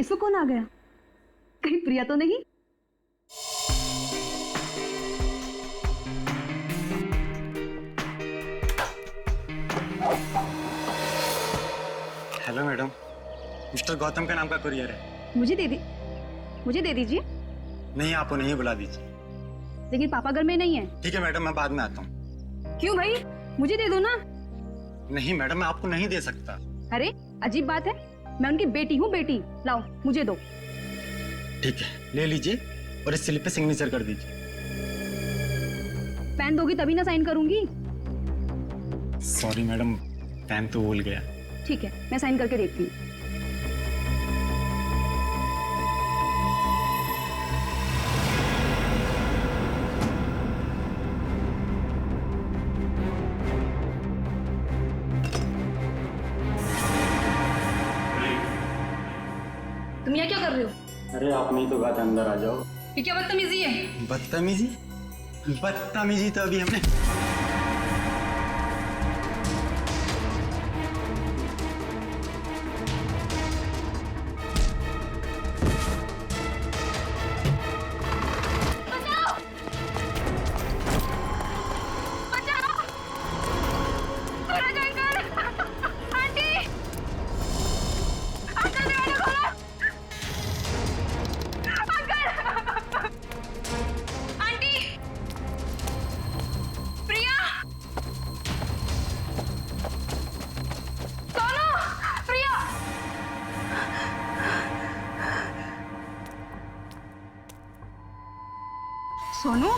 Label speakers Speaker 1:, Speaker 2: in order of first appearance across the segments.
Speaker 1: इसको कौन आ गया? कहीं प्रिया तो नहीं?
Speaker 2: हेलो मैडम, मिस्टर गौतम का नाम का कुरियर है।
Speaker 1: मुझे दे दीजिए।
Speaker 2: नहीं, आप उन्हें ही बुला दीजिए।
Speaker 1: लेकिन पापा घर में नहीं है।
Speaker 2: ठीक है मैडम, मैं बाद में आता हूँ।
Speaker 1: क्यों भाई, मुझे दे दो ना।
Speaker 2: नहीं मैडम, मैं आपको नहीं दे सकता।
Speaker 1: अरे अजीब बात है, मैं उनकी बेटी हूँ, बेटी। लाओ मुझे दो।
Speaker 2: ठीक है, ले लीजिए और इस स्लिप पे सिग्नेचर कर दीजिए।
Speaker 1: पेन दोगी तभी ना साइन करूंगी।
Speaker 2: सॉरी मैडम, पेन तो भूल गया।
Speaker 1: ठीक है, मैं साइन करके देखती हूँ। तुम यहाँ क्या कर रहे हो?
Speaker 2: अरे आप नहीं तो कहा था अंदर आ जाओ।
Speaker 1: ये क्या बदतमीजी है?
Speaker 2: बदतमीजी? बदतमीजी तो अभी हमने
Speaker 1: सोनू,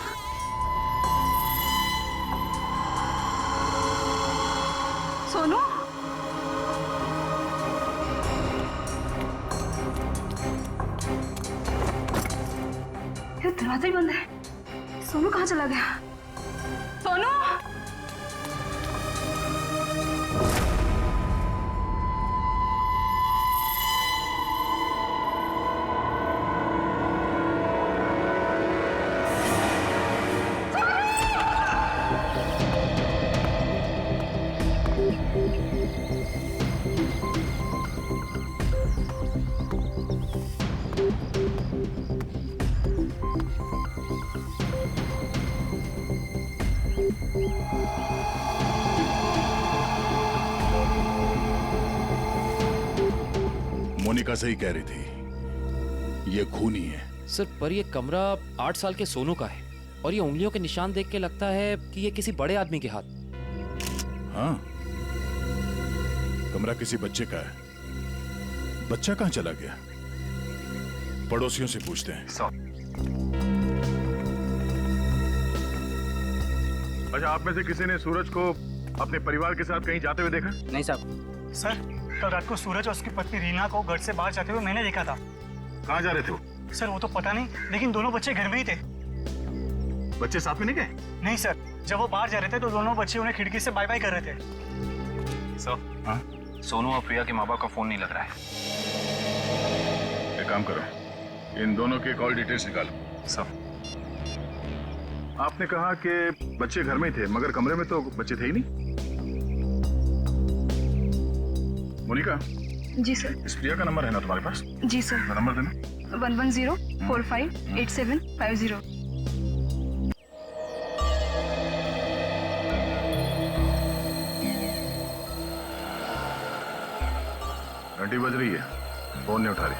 Speaker 1: सोनू, ये दरवाजा ही बंद है। सोनू कहाँ चला गया? सोनू,
Speaker 3: मोनिका सही कह रही थी, ये खूनी है।
Speaker 4: सर पर ये कमरा 8 साल के सोनू का है और ये उंगलियों के निशान देख के लगता है कि ये किसी बड़े आदमी के हाथ।
Speaker 3: हाँ, कमरा किसी बच्चे का है। बच्चा कहाँ चला गया? पड़ोसियों से पूछते हैं।
Speaker 5: अच्छा, आप में से किसी ने सूरज को अपने परिवार के साथ कहीं जाते हुए देखा?
Speaker 6: नहीं साहब।
Speaker 7: सर, कल रात को सूरज और उसकी पत्नी रीना को घर से बाहर जाते हुए मैंने देखा था।
Speaker 5: कहाँ जा रहे थे वो?
Speaker 7: सर वो तो पता नहीं, लेकिन दोनों बच्चे घर में ही थे।
Speaker 5: बच्चे साथ में नहीं गए?
Speaker 7: नहीं सर, जब वो बाहर जा रहे थे तो दोनों बच्चे उन्हें खिड़की से बाय बाय कर रहे थे।
Speaker 6: सर,
Speaker 5: हाँ?
Speaker 6: सोनू और प्रिया के माँ बाप का फोन नहीं लग रहा है।
Speaker 5: एक काम करो, इन दोनों के कॉल डिटेल्स निकालो।
Speaker 6: सर,
Speaker 5: आपने कहा कि बच्चे घर में ही थे, मगर कमरे में तो बच्चे थे ही नहीं। मोनिका,
Speaker 1: जी सर।
Speaker 5: इस प्रिया का नंबर है ना तुम्हारे पास?
Speaker 1: जी सर।
Speaker 5: नंबर देना।
Speaker 1: 110458750।
Speaker 5: घंटी बज रही है, फोन नहीं उठा रही।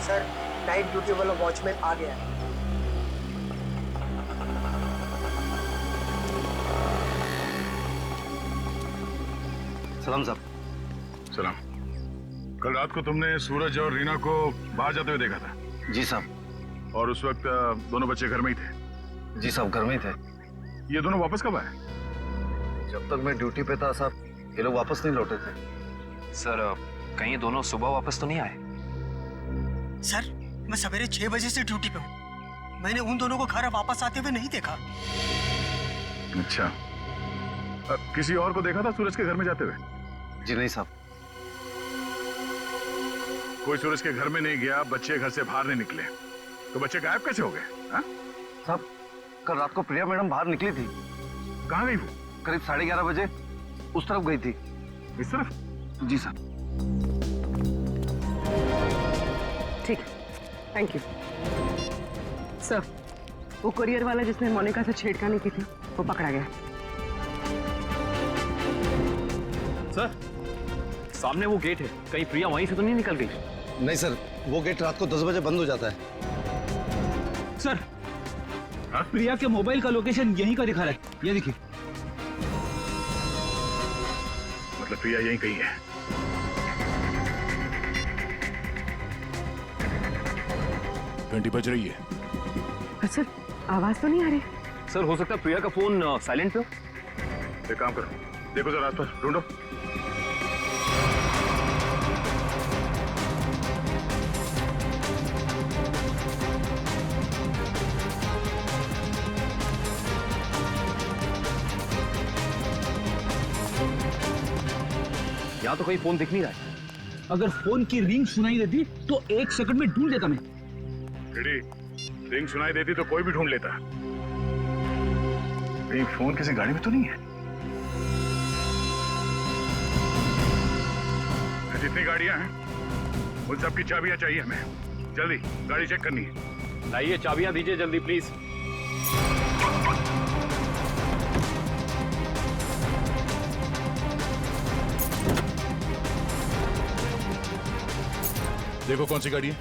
Speaker 8: सर, नाइट ड्यूटी वाला वॉचमैन आ गया है।
Speaker 6: सलाम साहब।
Speaker 5: सलाम। कल रात को तुमने सूरज और रीना को बाहर जाते हुए देखा था?
Speaker 6: जी साहब।
Speaker 5: और उस वक्त दोनों बच्चे घर में ही थे?
Speaker 6: जी साहब, घर में ही थे।
Speaker 5: ये दोनों वापस कब आए?
Speaker 6: जब तक मैं ड्यूटी पे था साहब, ये लोग वापस नहीं लौटे थे। सर, कहीं ये दोनों सुबह वापस तो नहीं आए?
Speaker 8: सर, मैं सवेरे 6 बजे से ड्यूटी पे हूँ। मैंने उन दोनों को घर वापस आते हुए नहीं देखा।
Speaker 5: अच्छा, किसी और को देखा था सूरज के घर में जाते हुए?
Speaker 6: जी नहीं साहब।
Speaker 5: कोई सूरज के घर में नहीं गया, बच्चे घर से बाहर नहीं निकले, तो बच्चे गायब कैसे हो गए?
Speaker 6: साहब, कल रात को प्रिया मैडम बाहर निकली थी।
Speaker 5: कहाँ गई वो?
Speaker 6: करीब 11:30 बजे उस तरफ गई थी।
Speaker 5: इस तरफ?
Speaker 6: जी साहब।
Speaker 9: ठीक, थैंक यू सर। वो कुरियर वाला जिसने मोनिका से छेड़खानी की थी वो पकड़ा गया।
Speaker 6: सर, सामने वो गेट है, कहीं प्रिया वहीं से तो नहीं निकल गई?
Speaker 2: नहीं सर, वो गेट रात को 10 बजे बंद हो जाता है।
Speaker 7: सर, प्रिया के मोबाइल का लोकेशन यहीं का दिखा रहा है, ये देखिए।
Speaker 5: मतलब प्रिया यहीं कहीं है।
Speaker 3: घंटी बज रही है।
Speaker 9: सर, आवाज तो नहीं आ रही।
Speaker 6: सर, हो सकता है प्रिया का फोन साइलेंट पे हो।
Speaker 5: एक काम करो, देखो जरा आसपास ढूंढो।
Speaker 6: यहाँ तो कहीं फोन दिख नहीं रहा है।
Speaker 7: अगर फोन की रिंग सुनाई देती तो 1 सेकंड में ढूंढ लेता मैं।
Speaker 5: रिंग सुनाई देती तो कोई भी ढूंढ लेता। कहीं फोन किसी गाड़ी में तो नहीं है? जितनी गाड़ियां हैं उन सबकी चाबियां चाहिए हमें। जल्दी गाड़ी चेक करनी है।
Speaker 6: लाइए, चाबियां दीजिए जल्दी प्लीज।
Speaker 3: देखो कौन सी गाड़ी है।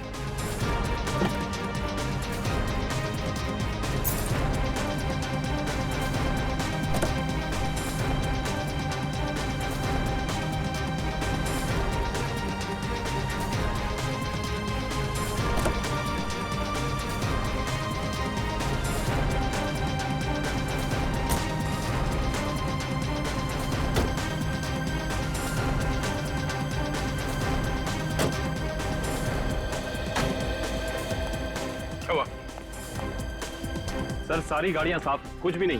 Speaker 6: सर, सारी गाड़ियां साफ, कुछ भी नहीं।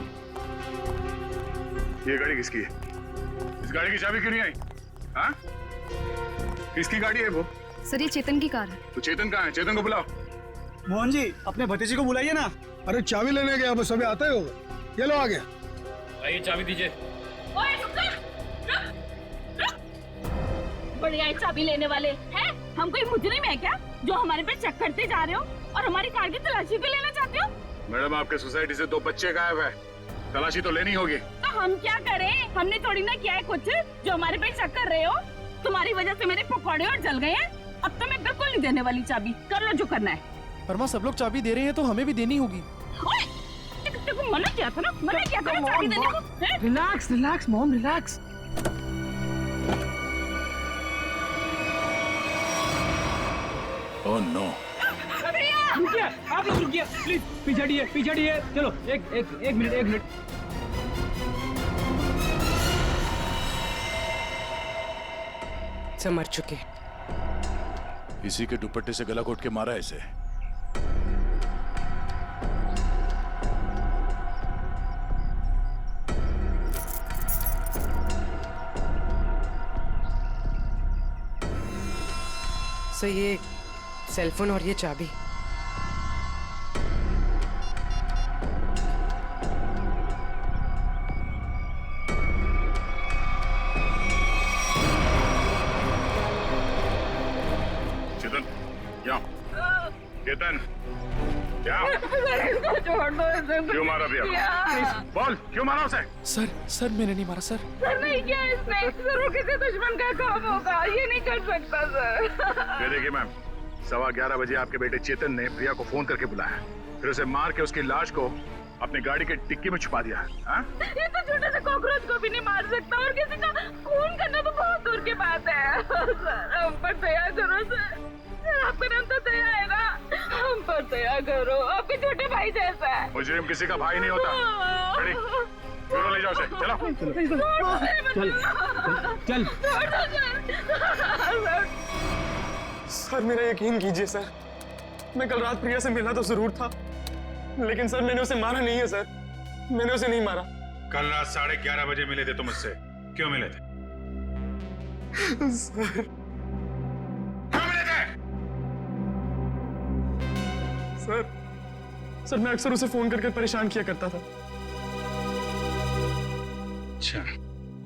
Speaker 5: ये गाड़ी किसकी है? इस गाड़ी की चाबी क्यों नहीं आई? हाँ? किसकी गाड़ी है वो?
Speaker 1: सर, ये चेतन की कार है।
Speaker 5: तो चेतन कहाँ है? चेतन को बुलाओ।
Speaker 8: मोहन जी, अपने भतीजे को बुलाइए ना।
Speaker 10: अरे चाबी लेने गया, बस अभी आता ही होगा। ये लो आ गया।
Speaker 6: आइए, चाबी दीजिए।
Speaker 11: बढ़िया चाबी लेने वाले हैं? हम कोई मुजरिम है क्या जो हमारे पे चेक करते जा रहे हो और हमारी कार की तलाशी भी लेना चाहते हो?
Speaker 5: मैडम, आपके सोसाइटी से 2 बच्चे गायब है, तलाशी तो लेनी होगी।
Speaker 11: तो हम क्या करें? हमने थोड़ी ना किया है कुछ जो हमारे पे शक कर रहे हो। तुम्हारी वजह से मेरे पकौड़े और जल गए हैं। अब तो मैं बिल्कुल नहीं देने वाली चाबी। कर लो जो करना है।
Speaker 4: पर माँ, सब लोग चाबी दे रहे हैं तो हमें भी देनी होगी।
Speaker 11: तेरे को मना किया था ना, मना किया था ना चाबी देने को।
Speaker 9: Relax relax mom, relax.
Speaker 3: Oh no.
Speaker 7: रुकिए, आप लोग रुकिए प्लीज। पीछे हटिए। चलो, एक मिनट।
Speaker 9: सब मर चुके।
Speaker 3: इसी के दुपट्टे से गला घोट के मारा है इसे।
Speaker 9: सर, ये सेलफोन और ये चाबी।
Speaker 5: चेतन, क्या?
Speaker 11: छोड़ दो इसे।
Speaker 5: क्यों मारा भैया? बोल, क्यों मारा उसे?
Speaker 4: सर मैंने नहीं मारा सर।
Speaker 11: सर नहीं किया इसने। सर, वो किसी दुश्मन का काम होगा, ये नहीं कर सकता सर।
Speaker 5: ये देखिए मैम, 11:15 बजे आपके बेटे चेतन ने प्रिया को फोन करके बुलाया, फिर उसे मार के उसकी लाश को अपनी गाड़ी के डिक्की में छुपा दिया। हाँ?
Speaker 11: ये तो छोटे से कॉकरोच को भी नहीं मार सकता और किसी का खून करना तो बहुत दूर की बात है। सर, हम पर दया करो सर। आपका नाम तो दया है ना, हम पर दया करो। आपके छोटे भाई जैसा है।
Speaker 5: मुजरिम किसी का भाई नहीं होता। खड़ी, चलो ले जाओ उसे, चलो।
Speaker 7: चल।
Speaker 8: सर, मेरा यकीन कीजिए सर, मैं कल रात प्रिया से मिला तो जरूर था, लेकिन सर मैंने उसे मारा नहीं है सर। मैंने उसे नहीं मारा।
Speaker 5: कल रात 11:30 बजे मिले थे तुम मुझसे, क्यों मिले थे?
Speaker 8: सर,
Speaker 5: क्यों मिले थे?
Speaker 8: सर मैं अक्सर उसे फोन करके परेशान किया करता था।
Speaker 5: अच्छा।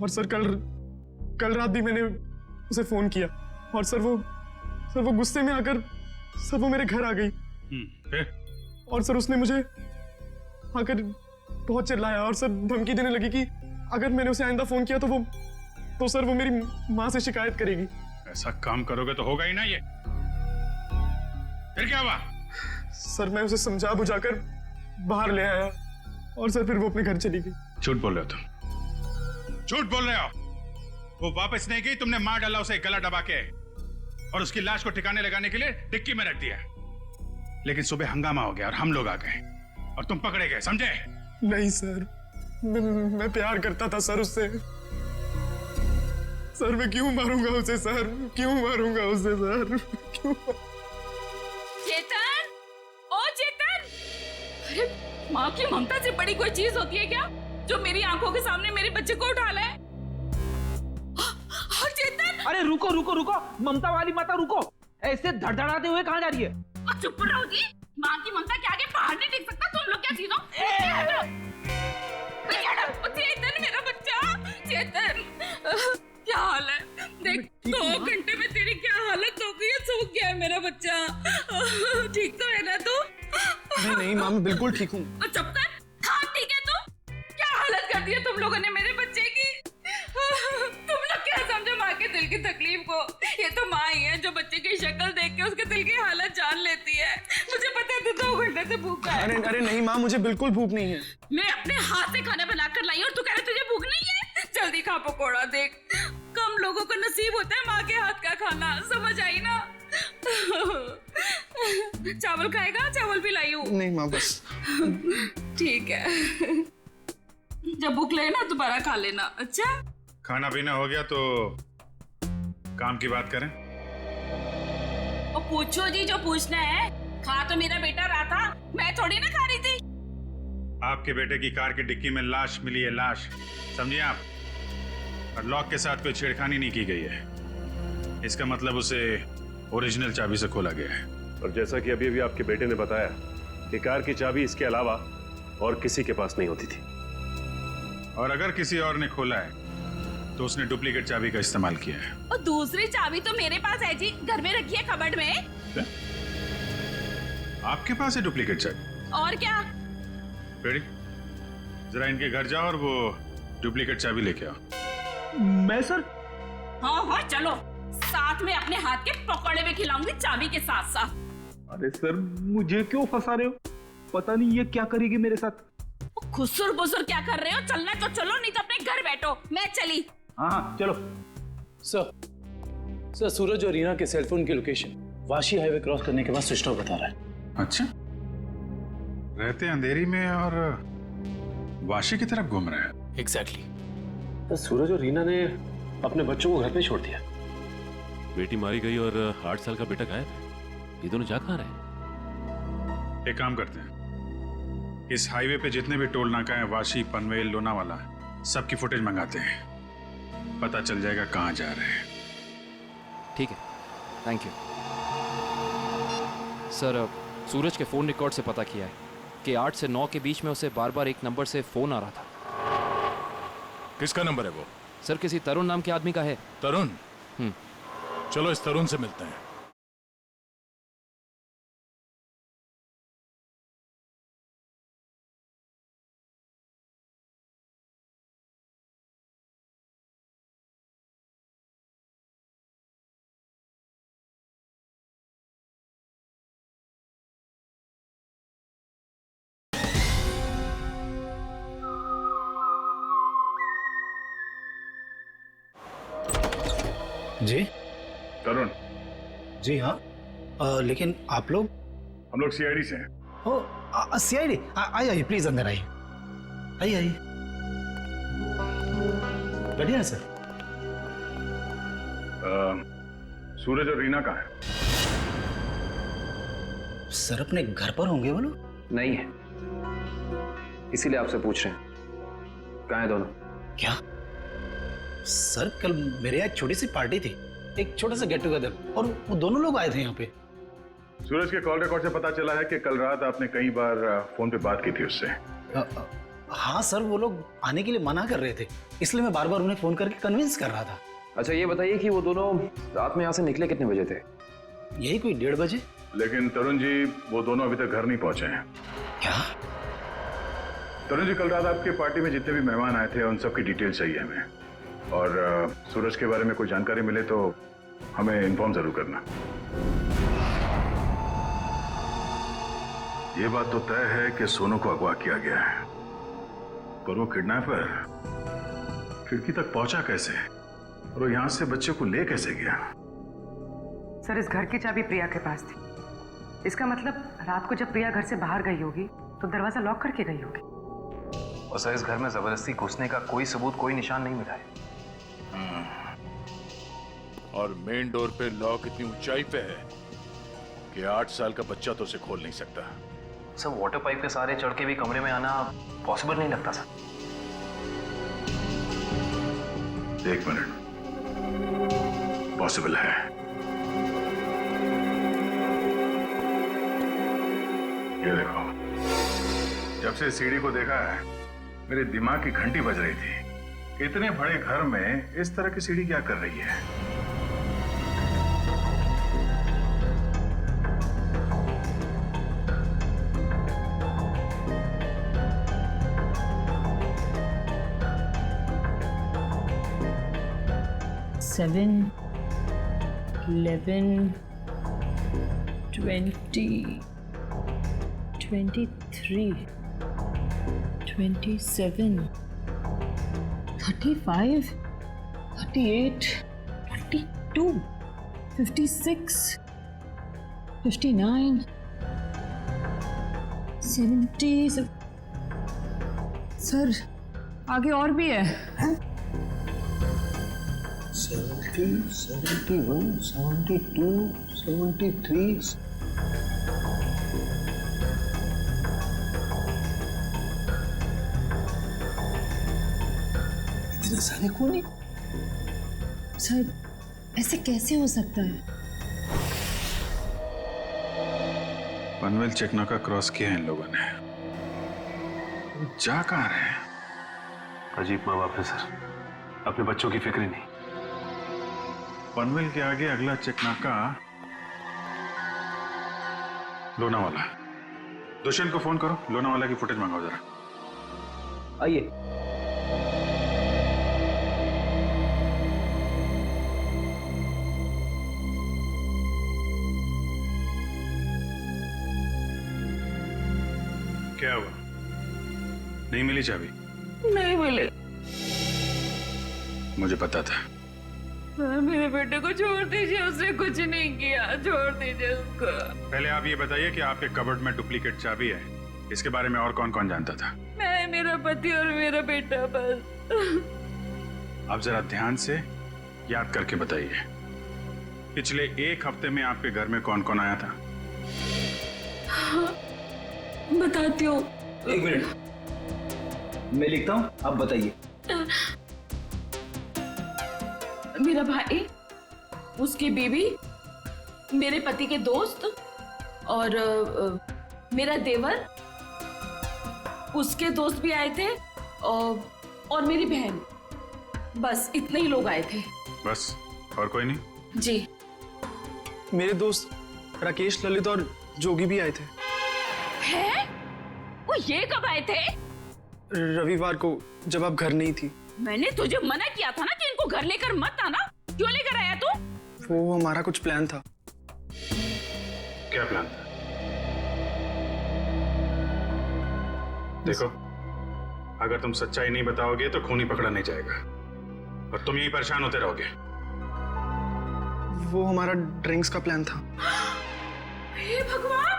Speaker 8: और सर कल रात भी मैंने उसे फोन किया और सर वो गुस्से में आकर सर वो मेरे घर आ गई।
Speaker 5: फिर?
Speaker 8: और सर उसने मुझे आकर बहुत चिल्लाया और सर धमकी देने लगी कि अगर मैंने उसे आइंदा फोन किया तो सर वो मेरी माँ से शिकायत करेगी।
Speaker 5: ऐसा काम करोगे तो होगा ही ना ये। फिर क्या हुआ?
Speaker 8: सर मैं उसे समझा बुझाकर बाहर ले आया और सर फिर वो अपने घर चली गई।
Speaker 5: झूठ बोल रहे हो तुम, झूठ बोल रहे हो। वो वापस नहीं गई, तुमने मार डाला उसे गला दबा के और उसकी लाश को ठिकाने लगाने के लिए डिक्की में रख दिया। लेकिन सुबह हंगामा हो गया और हम लोग आ गए और तुम पकड़े गए, समझे?
Speaker 8: नहीं सर, मैं प्यार करता था सर उससे। सर मैं क्यों मारूंगा उसे सर, क्यों मारूंगा उसे सर, क्यों?
Speaker 11: चेतन, ओ चेतन! अरे माँ की ममता से बड़ी कोई चीज होती है क्या जो मेरी आंखों के सामने मेरे बच्चे को उठा ले? चेतन!
Speaker 7: अरे रुको रुको रुको, ममता वाली माता रुको, ऐसे धड़धड़ाते हुए कहाँ जा रही है?
Speaker 11: चुप रहो जी, माँ की ममता के आगे बाहर नहीं टिक सकता। तुम लोग क्या चीजों? चेतन मेरा बच्चा, चेतन क्या हाल है? देख 2 घंटे में तेरी क्या हालत हो गई है, सूख गया है मेरा बच्चा। ठीक तो है ना तू?
Speaker 8: नहीं माँ मैं बिल्कुल ठीक हूँ।
Speaker 11: चुप कर। हाँ ठीक है तू? क्या हालत कर दी है तुम लोगों ने मेरे बच्चे की? तुम लोग क्या समझो माँ के दिल की तकलीफ को? ये तो माँ ही है जो बच्चे की शक्ल देख के उसके दिल की हालत जान लेती है। मुझे पता है तू 2 घंटे से भूखा है।
Speaker 8: अरे नहीं माँ, मुझे बिल्कुल भूख नहीं है।
Speaker 11: मैं अपने हाथ से खाना बनाकर लाई और तू कह रहा तुझे भूख नहीं है? जल्दी खा पकोड़ा। देख कम लोगों को नसीब होता है माँ के हाथ का खाना, समझ आई ना? चावल खाएगा? चावल भी लाई हूँ।
Speaker 8: नहीं माँ बस।
Speaker 11: ठीक है, जब भूख लगे ना दोबारा खा लेना। अच्छा
Speaker 5: खाना पीना हो गया तो काम की बात करें।
Speaker 11: और पूछो जी जो पूछना है। खा तो मेरा बेटा रहा था, मैं थोड़ी ना खा रही थी।
Speaker 5: आपके बेटे की कार की डिक्की में लाश मिली है, लाश, समझिए आप। और लॉक के साथ कोई छेड़खानी नहीं की गई है। इसका मतलब उसे ओरिजिनल चाबी से खोला गया है।
Speaker 12: और जैसा कि अभी अभी आपके बेटे ने बताया कि कार की चाबी इसके अलावा और किसी के पास नहीं होती थी।
Speaker 5: और अगर किसी और ने खोला है तो उसने डुप्लीकेट चाबी का इस्तेमाल किया है।
Speaker 11: और दूसरी चाबी तो मेरे पास है जी, घर में रखी है कबर्ड में।
Speaker 5: आपके पास है डुप्लीकेट चाबी?
Speaker 11: और क्या?
Speaker 5: बेटी जरा इनके घर जाओ और वो डुप्लीकेट चाबी लेके आओ।
Speaker 7: मैं सर?
Speaker 11: हाँ चलो, साथ में अपने हाथ के पकौड़े भी खिलाऊंगी चाबी के साथ साथ।
Speaker 7: अरे सर मुझे क्यों फंसा रहे हो? पता नहीं ये क्या करेगी मेरे साथ।
Speaker 11: खुसुर बुसुर क्या कर रहे हो? चलना तो चलो, नहीं तो अपने घर बैठो। मैं चली।
Speaker 7: हाँ चलो।
Speaker 13: सर सूरज और रीना के सेलफोन की लोकेशन वाशी हाईवे क्रॉस करने के बाद स्विच ऑफ बता रहा है।
Speaker 5: अच्छा, रहते अंधेरी में और वाशी की तरफ घूम रहे हैं।
Speaker 13: एग्जैक्टली। तो सूरज और रीना ने अपने बच्चों को घर पे छोड़ दिया।
Speaker 14: बेटी मारी गई और 8 साल का बेटा गायब है। ये दोनों जा कहाँ रहे?
Speaker 5: एक काम करते हैं, इस हाईवे पे जितने भी टोल नाका है, वाशी, पनवेल, लोनावाला, सबकी फुटेज मंगाते हैं। पता चल जाएगा कहाँ जा रहे हैं।
Speaker 4: ठीक है, थैंक यू सर। सूरज के फोन रिकॉर्ड से पता किया है कि 8 से 9 के बीच में उसे बार बार एक नंबर से फोन आ रहा था।
Speaker 3: किसका नंबर है वो?
Speaker 4: सर किसी तरुण नाम के आदमी का है।
Speaker 3: तरुण? चलो इस तरुण से मिलते हैं।
Speaker 13: जी
Speaker 5: तरुण?
Speaker 13: जी हाँ, लेकिन आप लोग?
Speaker 5: हम लोग सीआईडी से हैं।
Speaker 13: ओ सीआईडी? आइए प्लीज अंदर आइए। आइए बैठिए ना सर।
Speaker 5: सूरज और रीना कहाँ है?
Speaker 13: सर अपने घर पर होंगे वो लोग।
Speaker 6: नहीं है, इसीलिए आपसे पूछ रहे हैं कहाँ है दोनों।
Speaker 13: क्या सर, कल मेरे यहाँ एक छोटी सी पार्टी थी, एक छोटा सा गेट टुगेदर, और वो दोनों लोग आए थे यहाँ पे।
Speaker 5: सूरज के कॉल रिकॉर्ड से पता चला है कि कल रात आपने कई बार फोन पे बात की थी उससे।
Speaker 13: हाँ सर, वो लोग आने के लिए मना कर रहे थे, इसलिए मैं बार बार उन्हें फोन करके कन्विंस कर रहा था।
Speaker 6: अच्छा ये बताइए कि वो दोनों रात में यहाँ से निकले कितने बजे थे?
Speaker 13: यही कोई 1:30 बजे।
Speaker 5: लेकिन तरुण जी वो दोनों अभी तक घर नहीं पहुंचे हैं।
Speaker 13: क्या?
Speaker 5: तरुण जी कल रात आपके पार्टी में जितने भी मेहमान आए थे उन सब की डिटेल चाहिए हमें, और सूरज के बारे में कोई जानकारी मिले तो हमें इन्फॉर्म जरूर करना। ये बात तो तय है कि सोनू को अगवा किया गया है, पर वो किडनैपर खिड़की तक पहुंचा कैसे और वो यहां से बच्चे को ले कैसे गया?
Speaker 9: सर इस घर की चाबी प्रिया के पास थी। इसका मतलब रात को जब प्रिया घर से बाहर गई होगी तो दरवाजा लॉक करके गई होगी।
Speaker 6: और सर इस घर में जबरदस्ती घुसने का कोई सबूत, कोई निशान नहीं मिला है।
Speaker 3: और मेन डोर पे लॉक इतनी ऊंचाई पे है कि 8 साल का बच्चा तो उसे खोल नहीं सकता।
Speaker 6: सर वाटर पाइप के सहारे चढ़ के भी कमरे में आना पॉसिबल नहीं लगता सर।
Speaker 5: 1 मिनट, पॉसिबल है। ये देखो, जब से सीढ़ी को देखा है मेरे दिमाग की घंटी बज रही थी। इतने बड़े घर में इस तरह की सीढ़ी क्या कर रही है?
Speaker 11: Seven, 11, 20, 23, 27, 35, 38, 42, 56, 59, 70। सर आगे और भी है।
Speaker 13: 70, 71, 72, 73। इतने सारे कोने?
Speaker 11: सर ऐसे कैसे हो सकता है?
Speaker 5: पनवेल चेकनाका क्रॉस किया है इन लोगों ने। जा कहाँ रहे हैं?
Speaker 6: अजीब माँ बाप है सर, अपने बच्चों की फिक्र ही नहीं।
Speaker 5: पनवेल के आगे अगला चेकनाका लोनावाला। दुष्यंत को फोन करो, लोनावाला की फुटेज मंगाओ जरा।
Speaker 6: आइए।
Speaker 5: क्या हुआ? नहीं मिली चाबी?
Speaker 11: नहीं मिले।
Speaker 5: मुझे पता था।
Speaker 11: मेरे बेटे को छोड़ दीजिए, उसने कुछ नहीं किया, छोड़ दीजिए उसको।
Speaker 5: पहले आप ये बताइए कि आपके कबर्ड में डुप्लीकेट चाबी है, इसके बारे में और कौन कौन जानता था?
Speaker 11: मैं, मेरा पति और मेरा बेटा बस।
Speaker 5: आप जरा ध्यान से याद करके बताइए, पिछले 1 हफ्ते में आपके घर में कौन कौन आया था?
Speaker 11: बताती हूँ।
Speaker 13: 1 मिनट, मैं लिखता हूँ, आप बताइए।
Speaker 11: मेरा भाई, उसकी बीवी, मेरे पति के दोस्त और मेरा देवर, उसके दोस्त भी आए थे और मेरी बहन। बस इतने ही लोग आए थे।
Speaker 5: बस, और कोई नहीं?
Speaker 11: जी।
Speaker 8: मेरे दोस्त राकेश, ललित और जोगी भी आए थे।
Speaker 11: हैं? वो ये कब आए थे?
Speaker 8: रविवार को, जब आप घर नहीं थी।
Speaker 11: मैंने तुझे मना किया था ना कि इनको घर लेकर मत आना। क्यों लेकर आया तू?
Speaker 8: वो हमारा कुछ प्लान था।
Speaker 5: क्या प्लान था? देखो, अगर तुम सच्चाई नहीं बताओगे तो खून ही पकड़ा नहीं जाएगा और तुम यही परेशान होते रहोगे।
Speaker 8: वो हमारा ड्रिंक्स का प्लान था।
Speaker 11: हे भगवान,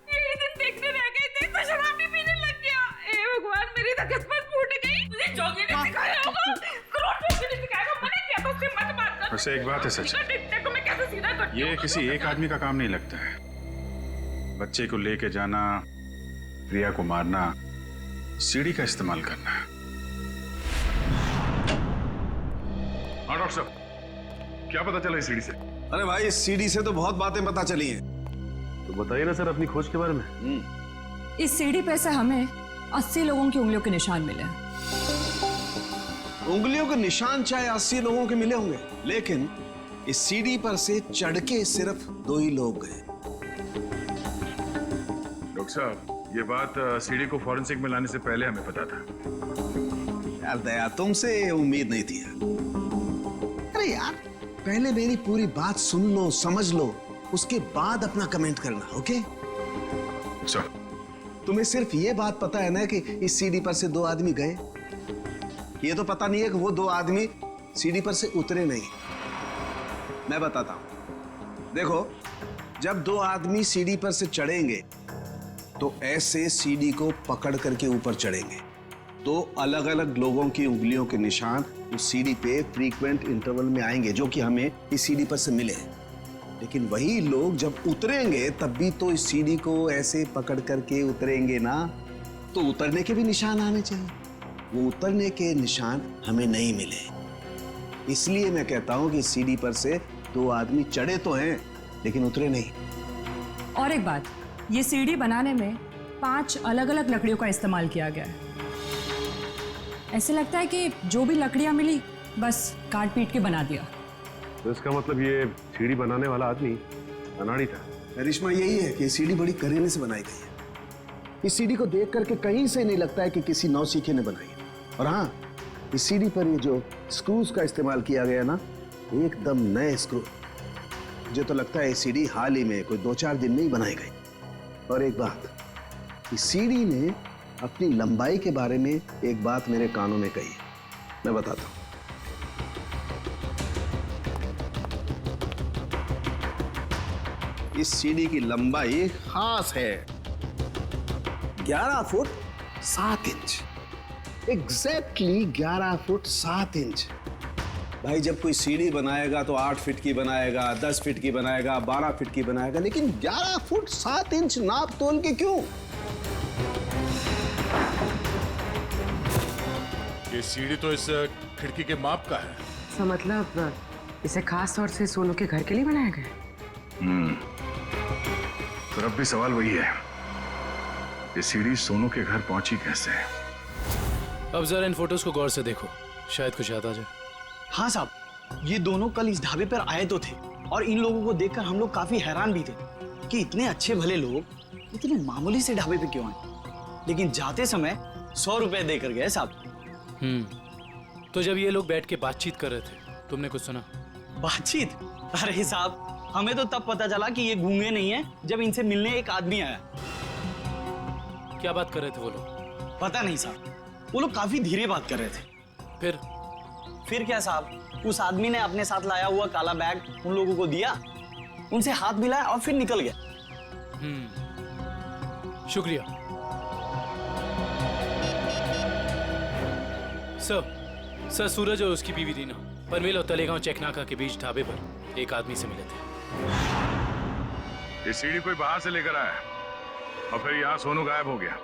Speaker 11: यही दिन देखने रह गए थे तो शराब भी पीने लग गया। हे भगवान, मेरी तो किस्मत फूट गई। तुझे जोगी ने सिखाया होगा, करोड़पति ने सिखाया होगा। मना किया तो उससे मत बात कर।
Speaker 5: वैसे एक बात है सच,
Speaker 11: देखो मैं कैसे सीधा करती हूं।
Speaker 5: ये किसी एक आदमी का काम नहीं लगता है। बच्चे को लेके जाना, प्रिया को मारना, सीढ़ी का इस्तेमाल करना। हाँ डॉक्टर साहब, क्या पता चला इस सीढ़ी से?
Speaker 15: अरे भाई, इस सीढ़ी से तो बहुत बातें पता चली हैं।
Speaker 12: तो बताइए ना सर अपनी खोज के बारे में।
Speaker 16: इस सीढ़ी पे से हमें 80 लोगों की उंगलियों के निशान मिले हैं।
Speaker 15: उंगलियों के निशान चाहे 80 लोगों के मिले होंगे, लेकिन इस सीढ़ी पर से चढ़ के सिर्फ 2 ही लोग गए।
Speaker 5: डॉक्टर साहब, ये बात सीडी को फॉरेंसिक में लाने से पहले हमें पता था।
Speaker 15: यार दया, तुमसे उम्मीद नहीं थी यार। अरे यार, पहले मेरी पूरी बात सुन लो, समझ लो, उसके बाद अपना कमेंट करना, ओके?
Speaker 5: सर,
Speaker 15: तुम्हें सिर्फ ये बात पता है ना कि इस सीढ़ी पर से 2 आदमी गए। ये तो पता नहीं है कि वो 2 आदमी सीढ़ी पर से उतरे नहीं। मैं बताता हूं। देखो, जब 2 आदमी सीढ़ी पर से चढ़ेंगे तो ऐसे सीढ़ी को पकड़ करके ऊपर चढ़ेंगे। 2 अलग अलग लोगों की उंगलियों के निशान उस सीढ़ी पे फ्रीक्वेंट इंटरवल में आएंगे, जो कि हमें इस सीढ़ी पर से मिले। लेकिन वही लोग जब उतरेंगे तब भी तो इस सीढ़ी को ऐसे पकड़ करके उतरेंगे ना, तो उतरने के भी निशान आने चाहिए। वो उतरने के निशान हमें नहीं मिले। इसलिए मैं कहता हूं कि सीढ़ी पर से 2 आदमी चढ़े तो हैं, लेकिन उतरे नहीं।
Speaker 16: और एक बात, ये सीढ़ी बनाने में 5 अलग अलग लकड़ियों का इस्तेमाल किया गया है। ऐसे लगता है कि जो भी लकड़ियां मिली बस काट पीट के बना दिया।
Speaker 12: तो इसका मतलब ये सीढ़ी बनाने वाला आदमी अनाड़ी था।
Speaker 15: करिश्मा यही है कि सीढ़ी बड़ी करीने से बनाई गई है। इस सीढ़ी को देख करके कहीं से नहीं लगता है कि किसी नौसीखे ने बनाई है। और हाँ, इस सीढ़ी पर ये जो स्क्रूज का इस्तेमाल किया गया ना, एकदम नए स्क्रू। मुझे तो लगता है ये सीढ़ी हाल ही में कोई 2-4 दिन में ही बनाई गई। और एक बात, इस सीढ़ी ने अपनी लंबाई के बारे में एक बात मेरे कानों में कही है, मैं बताता हूं। इस सीढ़ी की लंबाई खास है 11 foot 7 inch. Exactly 11 foot 7 inch. भाई, जब कोई सीढ़ी बनाएगा तो 8 फीट की बनाएगा, 10 फीट की बनाएगा, 12 फीट की बनाएगा, लेकिन 11 फुट 7 इंच नाप तोल के क्यों?
Speaker 3: ये सीढ़ी तो इस खिड़की के माप का है।
Speaker 9: तो मतलब इसे खास तौर से सोनू के घर के लिए बनाया गया?
Speaker 5: तो अब भी सवाल वही है, ये सीढ़ी सोनू के घर पहुंची कैसे?
Speaker 13: अब जरा इन फोटोज को गौर से देखो, शायद कुछ याद आ जाए।
Speaker 17: हाँ साहब, ये दोनों कल इस ढाबे पर आए तो थे, और इन लोगों को देखकर हम लोग काफी हैरान भी थे कि इतने अच्छे भले लोग इतने मामूली से ढाबे पे क्यों आए। लेकिन जाते समय 100 रुपए देकर गए साहब।
Speaker 13: तो जब ये लोग बैठ के बातचीत कर रहे थे, तुमने कुछ सुना?
Speaker 17: बातचीत? अरे साहब, हमें तो तब पता चला कि ये गूंगे नहीं है जब इनसे मिलने एक आदमी आया।
Speaker 13: क्या बात कर रहे थे वो लोग?
Speaker 17: पता नहीं साहब, वो लोग काफी धीरे बात कर रहे थे। फिर क्या साहब, उस आदमी ने अपने साथ लाया हुआ काला बैग उन लोगों को दिया, उनसे हाथ मिलाया और फिर निकल गया।
Speaker 13: शुक्रिया सर। सूरज और उसकी बीवी रीना पनवेल और तलेगांव चेकनाका के बीच ढाबे पर एक आदमी से मिले थे।
Speaker 5: ये सीढ़ी कोई बाहर से लेकर आया और फिर यहाँ सोनू गायब हो गया।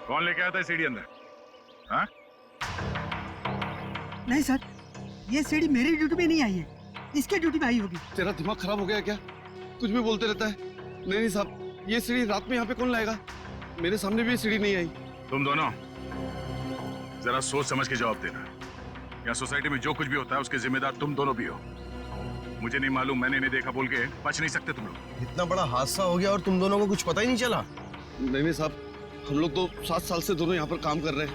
Speaker 5: कौन लेके आया था सीढ़ी अंदर? हाँ?
Speaker 18: नहीं सर, ये सीढ़ी मेरी ड्यूटी में नहीं आई है, इसके ड्यूटी में आई होगी।
Speaker 8: तेरा दिमाग खराब हो गया क्या? कुछ भी बोलते रहता है। नहीं साहब, ये सीढ़ी रात में यहाँ पे कौन लाएगा? मेरे सामने भी ये सीढ़ी नहीं आई।
Speaker 5: तुम दोनों जरा सोच समझ के जवाब देना। यहाँ सोसाइटी में जो कुछ भी होता है उसके जिम्मेदार तुम दोनों भी हो। मुझे नहीं मालूम, मैंने नहीं देखा बोल के बच नहीं सकते तुम लोग।
Speaker 15: इतना बड़ा हादसा हो गया और तुम दोनों को कुछ पता ही नहीं चला?
Speaker 8: नहीं साहब, हम लोग तो 7 साल से दोनों यहाँ पर काम कर रहे हैं,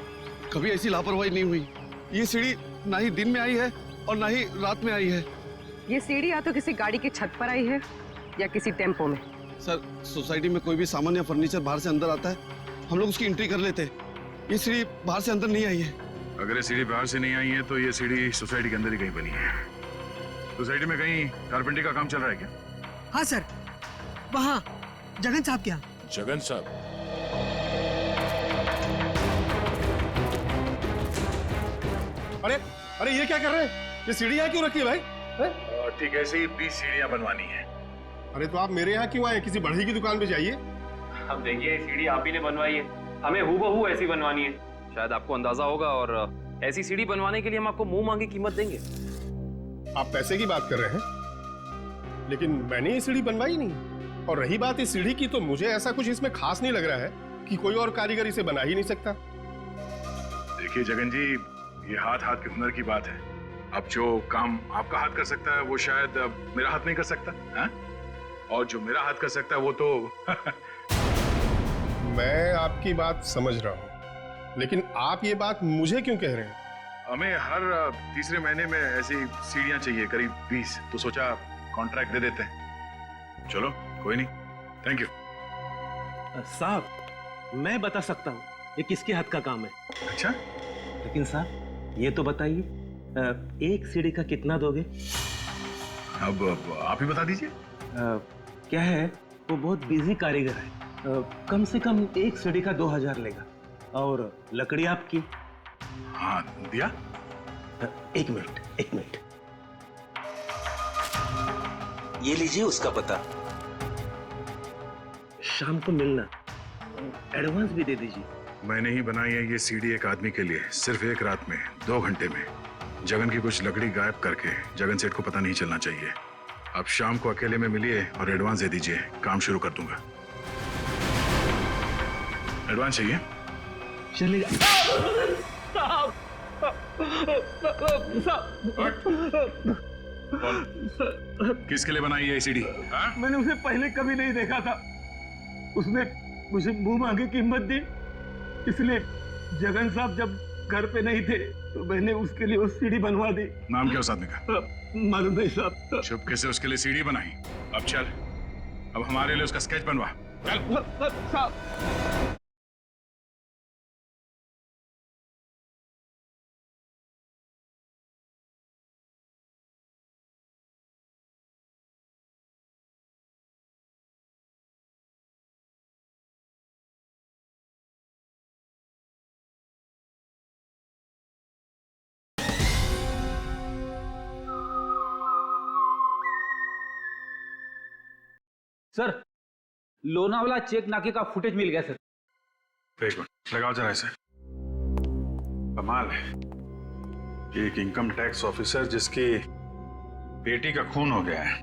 Speaker 8: कभी ऐसी लापरवाही नहीं हुई। ये सीढ़ी ना ही दिन में आई है और ना ही रात में आई है।
Speaker 9: ये सीढ़ी या तो किसी गाड़ी की छत पर आई है या किसी टेम्पो में।
Speaker 8: सर, सोसाइटी में कोई भी सामान या फर्नीचर बाहर से अंदर आता है, हम लोग उसकी एंट्री कर लेते हैं। ये सीढ़ी बाहर से अंदर नहीं आई है।
Speaker 5: अगर ये सीढ़ी बाहर से नहीं आई है तो ये सीढ़ी सोसाइटी के अंदर ही कहीं बनी है। सोसाइटी में कहीं कारपेंटरी का काम चल रहा है क्या?
Speaker 18: हाँ सर, वहाँ जगन साहब क्या?
Speaker 3: जगन साहब?
Speaker 8: अरे अरे, ये क्या कर रहे हैं? ये सीढ़ी यहाँ क्यों रखी है भाई?
Speaker 5: ठीक है, ऐसे ही 20 सीढ़ियाँ बनवानी है।
Speaker 8: अरे तो आप मेरे यहाँ क्यों आए? किसी बढ़ई की दुकान पे जाइए।
Speaker 4: अब देखिए, सीढ़ी आप ही ने बनवाई है, हमें हूबहू ऐसी बनवानी है। शायद आपको अंदाजा होगा, और ऐसी सीढ़ी बनवाने के लिए हम आपको मुंह मांगी कीमत देंगे।
Speaker 8: आप पैसे की बात कर रहे हैं, लेकिन मैंने ये सीढ़ी बनवाई नहीं। और रही बात इस सीढ़ी की, तो मुझे ऐसा कुछ इसमें खास नहीं लग रहा है कि कोई और कारीगर इसे बना ही नहीं सकता।
Speaker 5: देखिए जगन जी, ये हाथ हाथ के हुनर की बात है। अब जो काम आपका हाथ कर सकता है वो शायद मेरा हाथ नहीं कर सकता है? और जो मेरा हाथ कर सकता है वो तो
Speaker 19: मैं आपकी बात समझ रहा हूँ, लेकिन आप ये बात मुझे क्यों कह रहे हैं?
Speaker 5: हमें हर तीसरे महीने में ऐसी सीढ़ियां चाहिए, करीब 20, तो सोचा कॉन्ट्रैक्ट दे देते हैं। चलो कोई नहीं, थैंक यू।
Speaker 13: साहब मैं बता सकता हूँ ये किसके हाथ का काम है।
Speaker 5: अच्छा,
Speaker 13: लेकिन साहब ये तो बताइए एक सीढ़ी का कितना दोगे?
Speaker 5: अब आप ही बता दीजिए।
Speaker 13: क्या है वो बहुत बिजी कारीगर है, कम से कम एक सीढ़ी का 2000 लेगा। और लकड़ी आपकी?
Speaker 5: हाँ दिया।
Speaker 13: एक मिनट ये लीजिए उसका पता, शाम को मिलना, एडवांस भी दे दीजिए।
Speaker 5: मैंने ही बनाई है ये सीढ़ी एक आदमी के लिए, सिर्फ एक रात में, 2 घंटे में। जगन की कुछ लकड़ी गायब करके जगन सेठ को पता नहीं चलना चाहिए। आप शाम को अकेले में मिलिए और एडवांस दे दीजिए, काम शुरू कर दूंगा। एडवांस चाहिए?
Speaker 13: चलेगा।
Speaker 5: किसके लिए बनाई है सीढ़ी?
Speaker 13: मैंने उसे पहले कभी नहीं देखा था, उसने मुझे मुंह मांगी कीमत दी, इसलिए जगन साहब जब घर पे नहीं थे तो मैंने उसके लिए वो सीढ़ी बनवा दी।
Speaker 5: नाम क्या उस आदमी का?
Speaker 13: मालूम नहीं साहब।
Speaker 5: चुपके से उसके लिए सीढ़ी बनाई। अब चल, अब हमारे लिए उसका स्केच बनवा। चल।
Speaker 7: सर लोनावाला चेक नाके का फुटेज मिल गया सर।
Speaker 5: एक मिनट लगाओ जरा इसे। कमाल है, एक इनकम टैक्स ऑफिसर जिसकी बेटी का खून हो गया है,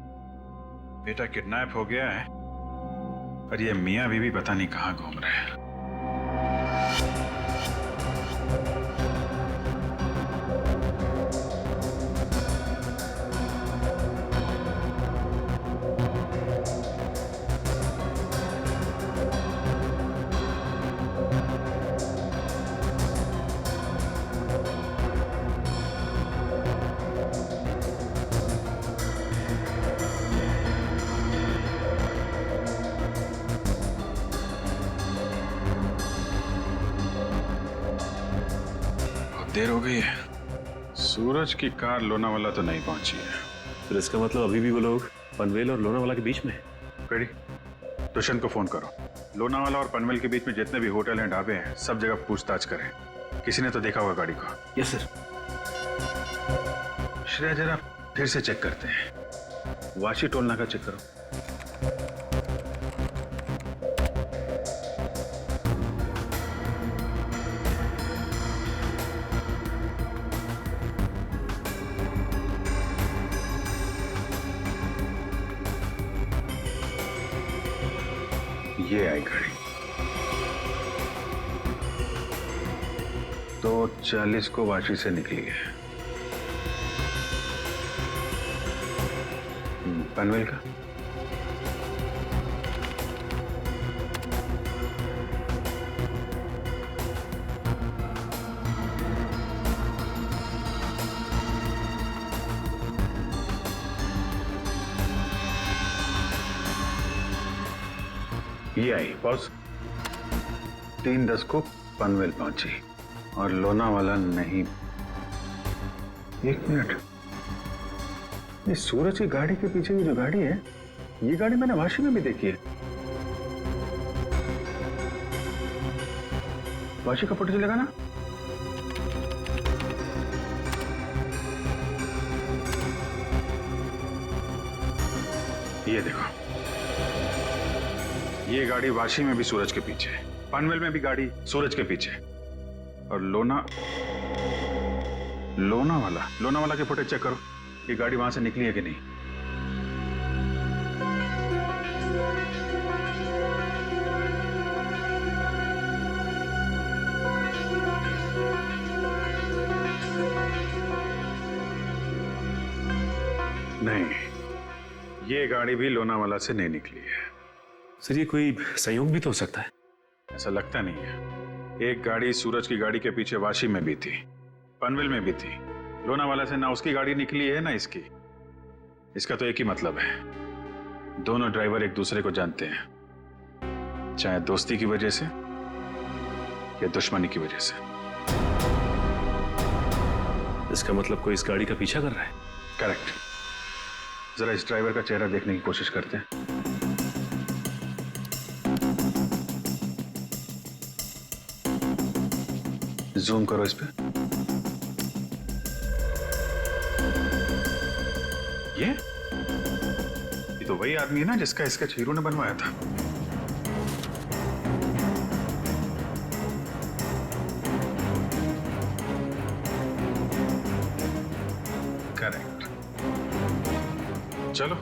Speaker 5: बेटा किडनैप हो गया है, और ये मियां बीवी पता नहीं कहां घूम रहे हैं। देर हो गई है, सूरज की कार लोनावाला तो नहीं पहुंची है।
Speaker 12: फिर इसका मतलब अभी भी वो लोग पनवेल और लोनावाला के बीच में है।
Speaker 5: रेडी, दुष्यंत को फोन करो। लोनावाला और पनवेल के बीच में जितने भी होटल हैं, ढाबे हैं, सब जगह पूछताछ करें। किसी ने तो देखा होगा गाड़ी को।
Speaker 13: Yes sir.
Speaker 5: श्रेया जरा फिर से चेक करते हैं, वाशी टोल नाका चेक करो। ये आई गाड़ी 2:40 को वाशी से निकली है। पनवेल का ये आई बॉस, 3:10 को पनवेल पहुंची और लोनावाला नहीं। एक मिनट, ये सूरज की गाड़ी के पीछे की जो गाड़ी है, ये गाड़ी मैंने वाशी में भी देखी है। वाशी का फोटो चलेगा ना? ये देखो, ये गाड़ी वाशी में भी सूरज के पीछे है, पनवेल में भी गाड़ी सूरज के पीछे, और लोनावाला के फुटेज चेक करो, ये गाड़ी वहां से निकली है कि नहीं। नहीं, ये गाड़ी भी लोनावाला से नहीं निकली है।
Speaker 12: सर ये कोई संयोग भी तो हो सकता है।
Speaker 5: ऐसा लगता नहीं है। एक गाड़ी सूरज की गाड़ी के पीछे वाशी में भी थी, पनवेल में भी थी। लोनावाला से ना उसकी गाड़ी निकली है ना इसकी। इसका तो एक ही मतलब है, दोनों ड्राइवर एक दूसरे को जानते हैं, चाहे दोस्ती की वजह से या दुश्मनी की वजह से।
Speaker 12: इसका मतलब कोई इस गाड़ी का पीछा कर रहा है।
Speaker 5: करेक्ट। जरा इस ड्राइवर का चेहरा देखने की कोशिश करते हैं। जूम करो इस पे। ये तो वही आदमी है ना जिसका स्केच हीरो ने बनवाया था। करेक्ट। चलो,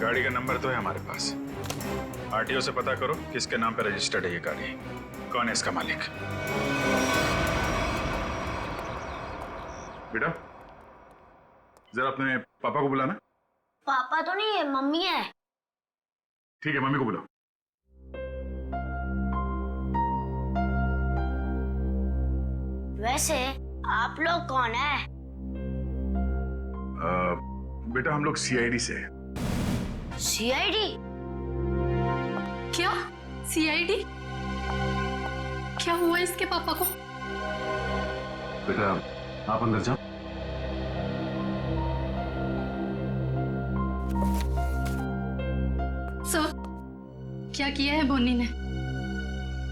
Speaker 5: गाड़ी का नंबर तो है हमारे पास। आरटीओ से पता करो किसके नाम पे रजिस्टर्ड है ये गाड़ी, कौन है इसका मालिक। बेटा, जरा अपने पापा को बुलाना।
Speaker 20: पापा तो नहीं है, मम्मी है।
Speaker 5: ठीक है, मम्मी को बुलाओ।
Speaker 20: वैसे आप लोग कौन है?
Speaker 5: बेटा हम लोग सीआईडी से हैं।
Speaker 20: सीआईडी?
Speaker 21: क्या सीआईडी? क्या हुआ इसके पापा को?
Speaker 5: बेटा आप अंदर जाओ।
Speaker 21: सर, क्या किया है बोनी ने?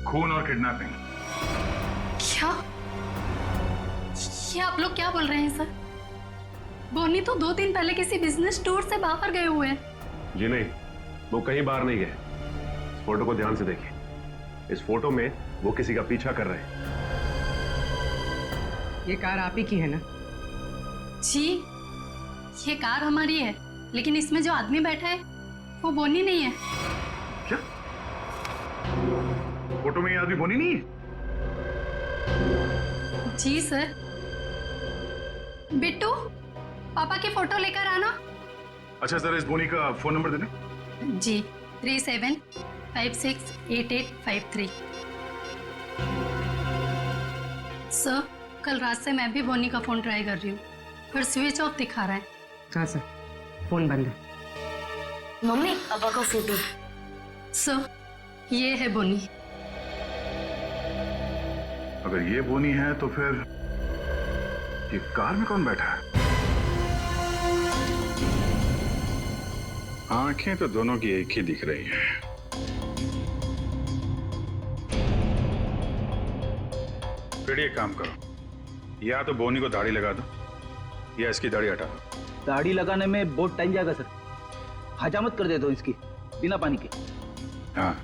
Speaker 5: खून और किडनैपिंग।
Speaker 21: क्या? ये आप लोग क्या बोल रहे हैं सर? बोनी तो 2 दिन पहले किसी बिजनेस टूर से बाहर गए हुए हैं।
Speaker 12: जी नहीं, वो कहीं बाहर नहीं गए। इस फोटो को ध्यान से देखिए। इस फोटो में वो किसी का पीछा कर रहे हैं।
Speaker 9: ये कार आप ही की है ना?
Speaker 21: जी, ये कार हमारी है, लेकिन इसमें जो आदमी बैठा है वो बोनी नहीं है।
Speaker 5: क्या? फोटो में ये आदमी बोनी नहीं है?
Speaker 21: जी सर। बिट्टू, पापा की फोटो लेकर आना।
Speaker 5: अच्छा, जरा इस बोनी का फोन नंबर दे दें।
Speaker 21: जी, 37568853। सर, कल रात से मैं भी बोनी का फोन ट्राई कर रही हूँ, पर स्विच ऑफ दिखा रहा है।
Speaker 9: हाँ सर, फोन बंद है।
Speaker 20: मम्मी, पापा का फोटो।
Speaker 21: सर, ये है बोनी।
Speaker 5: अगर ये बोनी है तो फिर ये कार में कौन बैठा है? आंखें तो दोनों की एक ही दिख रही हैं। फिर एक काम करो, या तो बोनी को दाढ़ी लगा दो या इसकी दाढ़ी हटा दो।
Speaker 17: दाढ़ी लगाने में बहुत टाइम जाएगा सर, हजामत कर दे दो इसकी बिना पानी के।
Speaker 5: हाँ,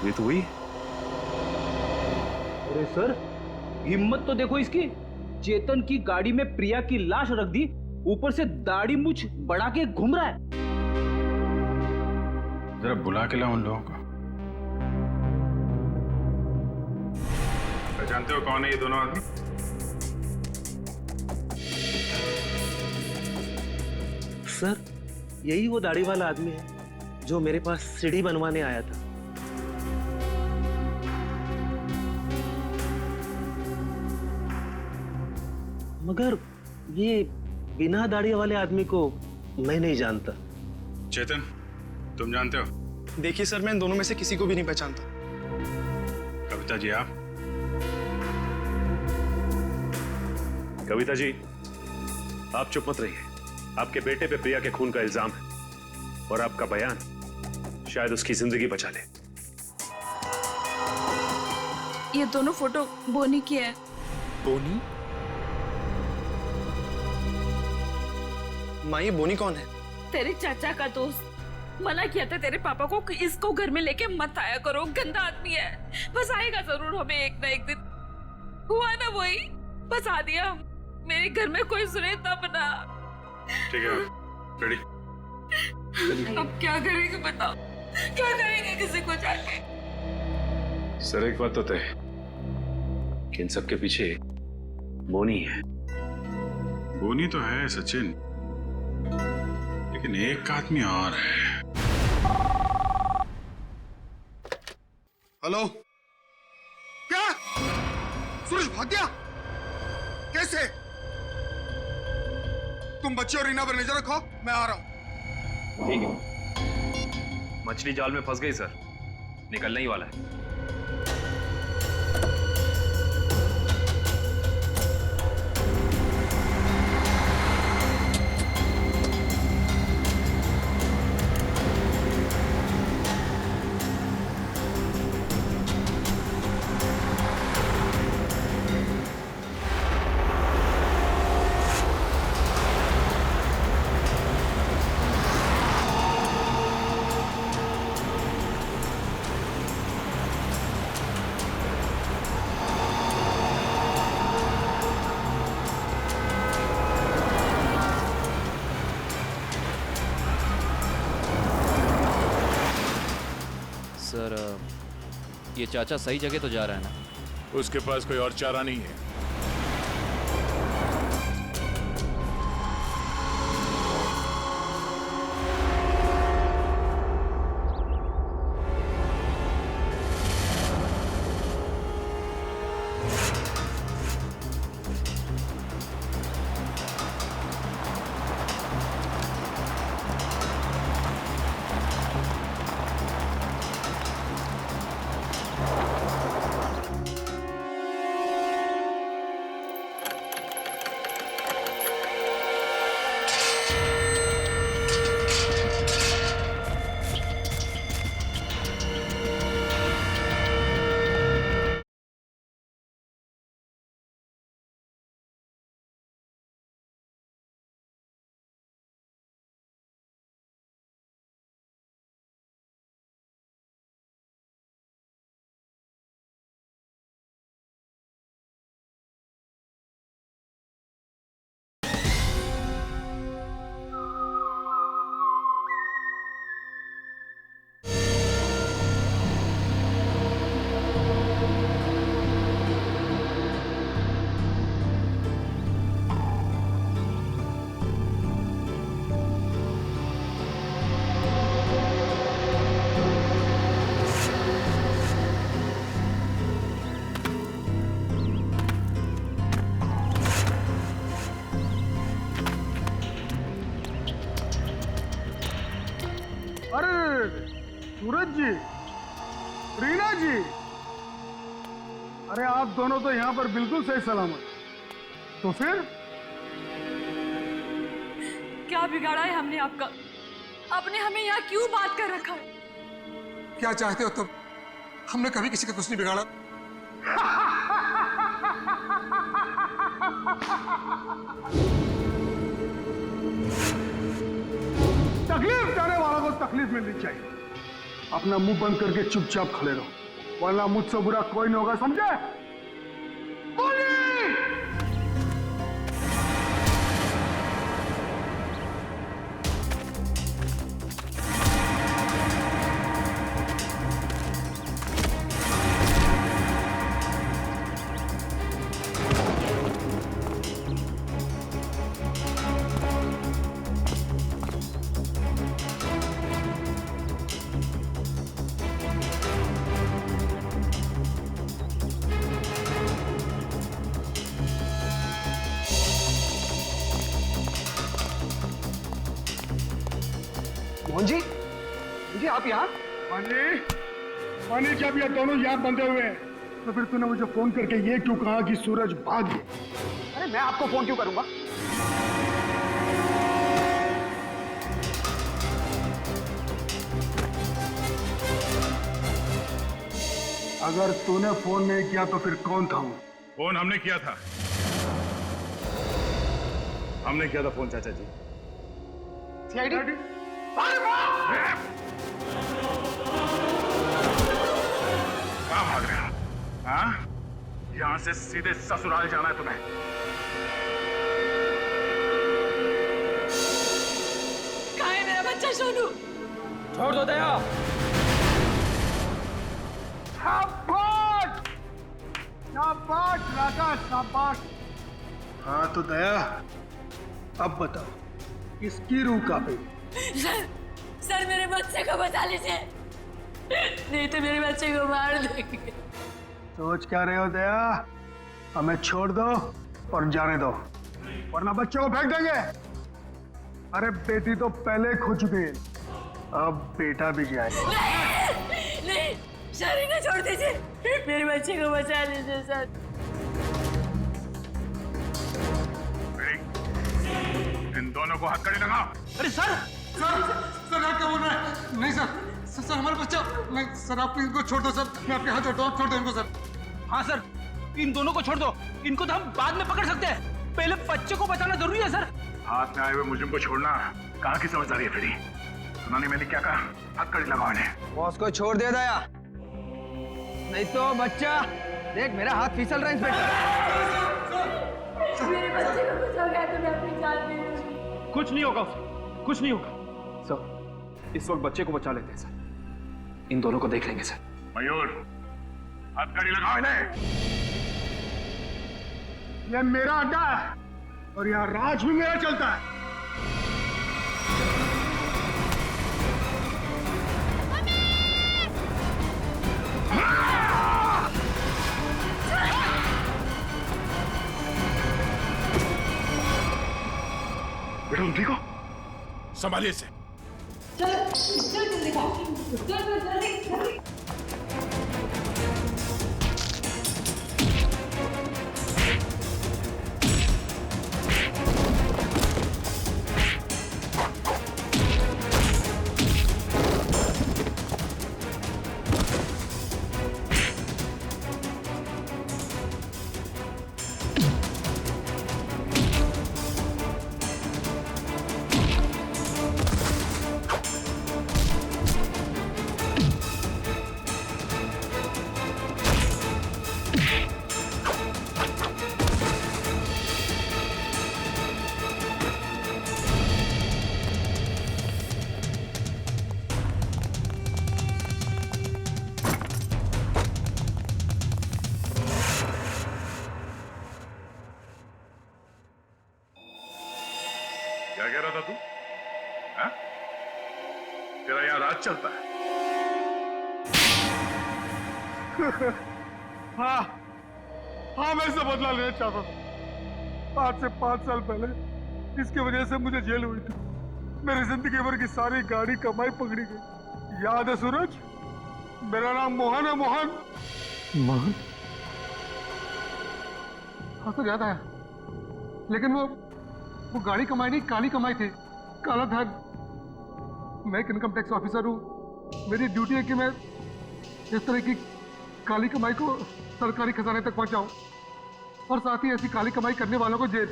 Speaker 12: ये तो वही।
Speaker 17: अरे सर, हिम्मत तो देखो इसकी। चेतन की गाड़ी में प्रिया की लाश रख दी, ऊपर से दाढ़ी मूछ बढ़ा के घूम रहा है।
Speaker 5: जरा बुला के लाओ उन लोगों को। जानते हो कौन है ये दोनों आदमी?
Speaker 22: सर, यही वो दाढ़ी वाला आदमी है जो मेरे पास सीढ़ी बनवाने आया था। मगर ये बिना दाढ़ी वाले आदमी को मैं नहीं जानता।
Speaker 5: चेतन, तुम जानते हो?
Speaker 8: देखिए सर, मैं इन दोनों में से किसी को भी नहीं पहचानता।
Speaker 5: कविता जी आप?
Speaker 12: कविता जी, आप चुप मत रहिए। आपके बेटे पे प्रिया के खून का इल्जाम है और आपका बयान शायद उसकी जिंदगी बचा ले।
Speaker 11: ये दोनों फोटो बोनी की है।
Speaker 8: बोनी? माँ, ये बोनी कौन है?
Speaker 11: तेरे चाचा का दोस्त। मना किया था तेरे पापा को कि इसको घर में लेके मत आया करो, गंदा आदमी है। बस आएगा जरूर हमें एक ना एक दिन। हुआ ना वही, बस आ दिया। मेरे घर में कोई सुने तब ना।
Speaker 5: ठीक है, रेडी।
Speaker 11: अब क्या करेंगे बताओ, क्या करेंगे किसी को जाके?
Speaker 12: सर एक बात तो तय है कि इन सब के पीछे बोनी है।
Speaker 5: बोनी तो है सचिन, लेकिन एक आदमी और है।
Speaker 10: हेलो, क्या सूरज भाग गया? कैसे? तुम बच्चे और रीना पर नजर रखो, मैं आ रहा हूं।
Speaker 4: ठीक है, मछली जाल में फंस गई सर, निकलने ही वाला है।
Speaker 1: सर, ये चाचा सही जगह तो जा रहा है ना?
Speaker 3: उसके पास कोई और चारा नहीं है।
Speaker 10: सूरज जी, रीना जी, अरे आप दोनों तो यहाँ पर बिल्कुल सही सलामत। तो फिर
Speaker 11: क्या बिगाड़ा है हमने आपका? आपने हमें यहाँ क्यों बात कर रखा है?
Speaker 10: क्या चाहते हो तुम? हमने कभी किसी का कुछ नहीं बिगाड़ा। तकलीफ देने वालों को तकलीफ मिलनी चाहिए। अपना मुंह बंद करके चुपचाप खड़े रहो, वरना मुझसे बुरा कोई नहीं होगा, समझे? मोहन जी, जी आप यहाँ? मानी जब ये दोनों यहाँ बंधे हुए हैं, तो फिर तूने मुझे फोन करके ये क्यों कहा कि सूरज भाग गया?
Speaker 17: अरे मैं आपको फोन क्यों करूंगा?
Speaker 10: अगर तूने फोन नहीं किया तो फिर कौन था वो?
Speaker 5: फोन हमने किया था, हमने किया था फोन चाचा जी।
Speaker 17: सीआईडी?
Speaker 5: कहाँ भाग रहे हो? हाँ? यहाँ से सीधे ससुराल जाना है तुम्हें।
Speaker 7: छोड़ दो दया।
Speaker 10: शाबाश शाबाश राजा शाबाश। हाँ तो दया अब बताओ किसकी रूह कांपे?
Speaker 21: सर मेरे बच्चे को बचा लीजिए, नहीं तो मेरे बच्चे को मार देंगे।
Speaker 10: सोच क्या रहे हो दया? हमें छोड़ दो और जाने दो, वरना बच्चों को फेंक देंगे। अरे बेटी तो पहले खो चुकी है, अब बेटा भी जाए।
Speaker 21: नहीं सर, इन्हें छोड़ दीजिए, मेरे बच्चे को बचा लीजिए सर।
Speaker 3: इन दोनों को हथकड़ी लगाओ।
Speaker 10: अरे सर आप क्या बोल रहे हैं? नहीं सर हमारा बच्चा नहीं सर, आप इनको छोड़ दो सर, मैं आपके हाथ जोड़ता हूँ, छोड़ दो इनको सर।
Speaker 17: हाँ सर, इन दोनों को छोड़ दो, इनको तो हम बाद में पकड़ सकते हैं, पहले बच्चे को बचाना जरूरी है सर।
Speaker 3: हाथ में आए हुए मुजरिम को छोड़ना कहाँ की समझदारी है फ्रेडी? सुना नहीं मैंने क्या कहा? हथकड़ी लगाओ इन्हें।
Speaker 2: बॉस को छोड़ दे दया, नहीं तो बच्चा देख मेरा हाथ फिसल रहा है इंस्पेक्टर।
Speaker 21: मेरे बच्चे को कुछ हो गया तो मैं अपनी जान दे दूंगी।
Speaker 4: कुछ नहीं होगा उसे, कुछ नहीं होगा सर। इस वक्त बच्चे को बचा लेते हैं सर, इन दोनों को देख लेंगे सर।
Speaker 3: मयूर हथकड़ी लगाओ इन्हें।
Speaker 10: ये मेरा अड्डा है और यहाँ राज भी मेरा चलता है।
Speaker 3: बेटा तुम ठीक हो? संभालिए इसे।
Speaker 21: चल जल्दी जल्दी।
Speaker 3: क्या कह रहा था तू? हाँ? तेरा यहाँ राज चलता है?
Speaker 10: हाँ मैं इससे बदला लेना चाहता था। आज से 5 साल पहले इसकी वजह से मुझे जेल हुई थी। मेरी जिंदगी भर की सारी गाड़ी कमाई पकड़ी गई। याद है सूरज? मेरा नाम मोहन है। मोहन? हाँ सर याद आया, लेकिन वो गाड़ी कमाई नहीं, काली कमाई थी। काला धन। मैं एक इनकम टैक्स ऑफिसर हूँ। मेरी ड्यूटी है कि मैं इस तरह की काली कमाई को सरकारी खजाने तक पहुंचाऊं और साथ ही ऐसी काली कमाई करने वालों को जेल।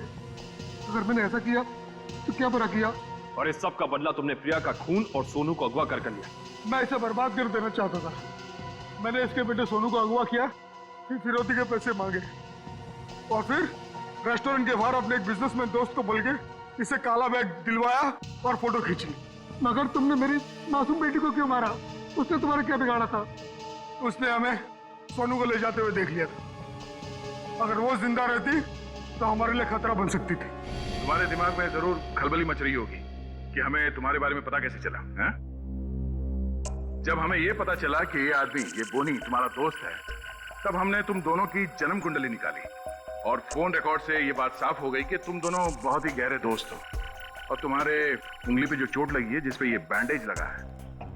Speaker 10: अगर मैंने ऐसा किया तो क्या बुरा किया?
Speaker 4: और इस सब का बदला तुमने प्रिया का खून और सोनू को अगवा कर लिया।
Speaker 10: मैं इसे बर्बाद कर देना चाहता था। मैंने इसके बेटे सोनू को अगवा किया, फिर फिरौती के पैसे मांगे और फिर रेस्टोरेंट के बाहर अपने एक बिजनेसमैन दोस्त को बोल के इसे काला बैग दिलवाया और फोटो खींची। मगर तुमने मेरी मासूम बेटी को क्यों मारा? उसने तुम्हारा क्या बिगाड़ा था? उसने हमें सोनू को ले जाते हुए देख लिया था। अगर वो जिंदा रहती तो हमारे लिए खतरा बन सकती थी।
Speaker 3: तुम्हारे दिमाग में जरूर खलबली मच रही होगी कि हमें तुम्हारे बारे में पता कैसे चला है? जब हमें ये पता चला कि ये आदमी, ये बोनी तुम्हारा दोस्त है, तब हमने तुम दोनों की जन्म कुंडली निकाली और फोन रिकॉर्ड से ये बात साफ हो गई कि तुम दोनों बहुत ही गहरे दोस्त हो। और तुम्हारे उंगली पे जो चोट लगी है, जिसपे ये बैंडेज लगा है,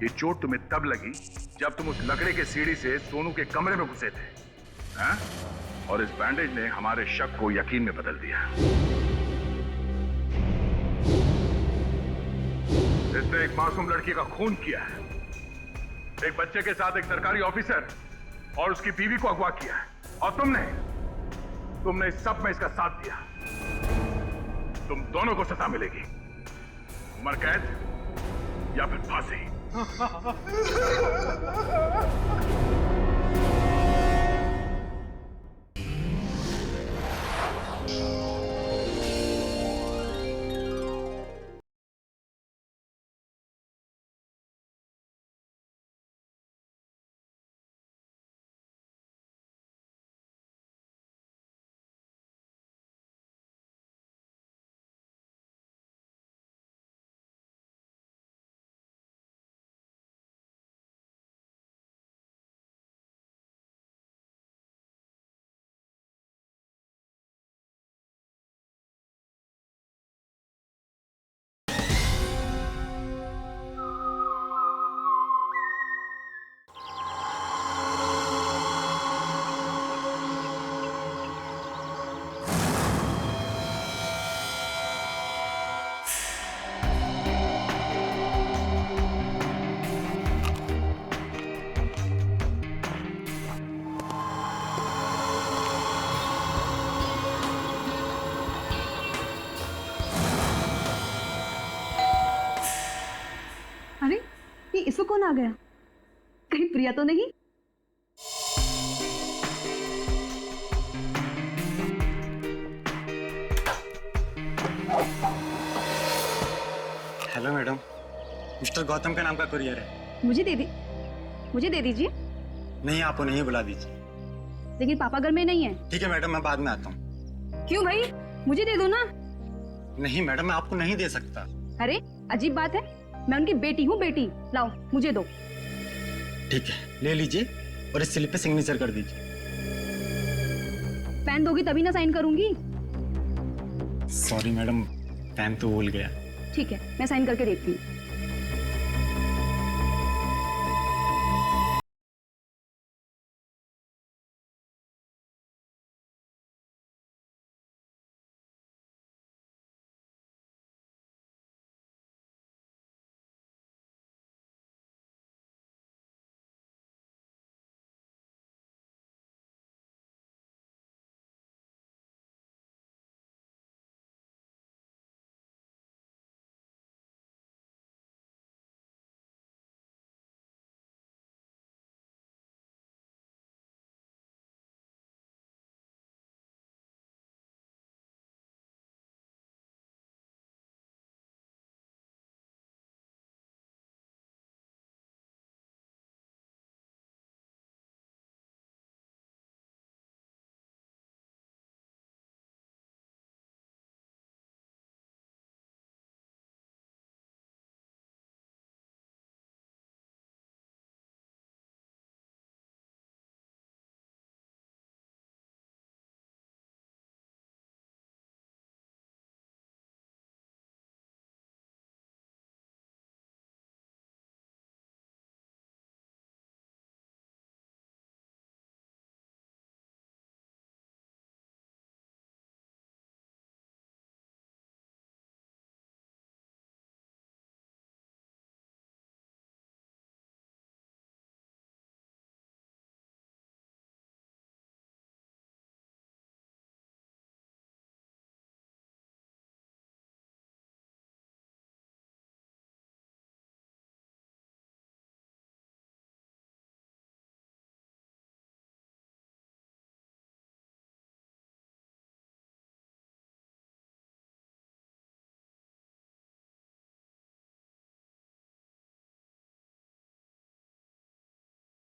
Speaker 3: ये चोट तुम्हें तब लगी जब तुम उस लकड़े के सीढ़ी से सोनू के कमरे में घुसे थे, हैं? और इस बैंडेज ने हमारे शक को यकीन में बदल दिया। इसने एक मासूम लड़की का खून किया है, एक बच्चे के साथ एक सरकारी ऑफिसर और उसकी बीवी को अगवा किया है, और तुमने इस सब में इसका साथ दिया। तुम दोनों को सजा मिलेगी, उम्र कैद या फिर फांसी।
Speaker 6: कौन आ गया? कहीं प्रिया तो नहीं?
Speaker 17: हेलो मैडम, मिस्टर गौतम का नाम का कुरियर है।
Speaker 6: मुझे दे दीजिए।
Speaker 17: नहीं, आप उन्हें ही बुला दीजिए।
Speaker 6: लेकिन पापा घर में नहीं है।
Speaker 17: ठीक है मैडम, मैं बाद में आता हूँ।
Speaker 6: क्यों भाई, मुझे दे दो ना।
Speaker 17: नहीं मैडम, मैं आपको नहीं दे सकता।
Speaker 6: अरे अजीब बात है, मैं उनकी बेटी हूँ, बेटी। लाओ मुझे दो।
Speaker 17: ठीक है, ले लीजिए और इस स्लिप पे सिग्नेचर कर दीजिए।
Speaker 6: पेन दोगी तभी ना साइन करूंगी।
Speaker 17: सॉरी मैडम, पेन तो भूल गया।
Speaker 6: ठीक है, मैं साइन करके देखती हूँ।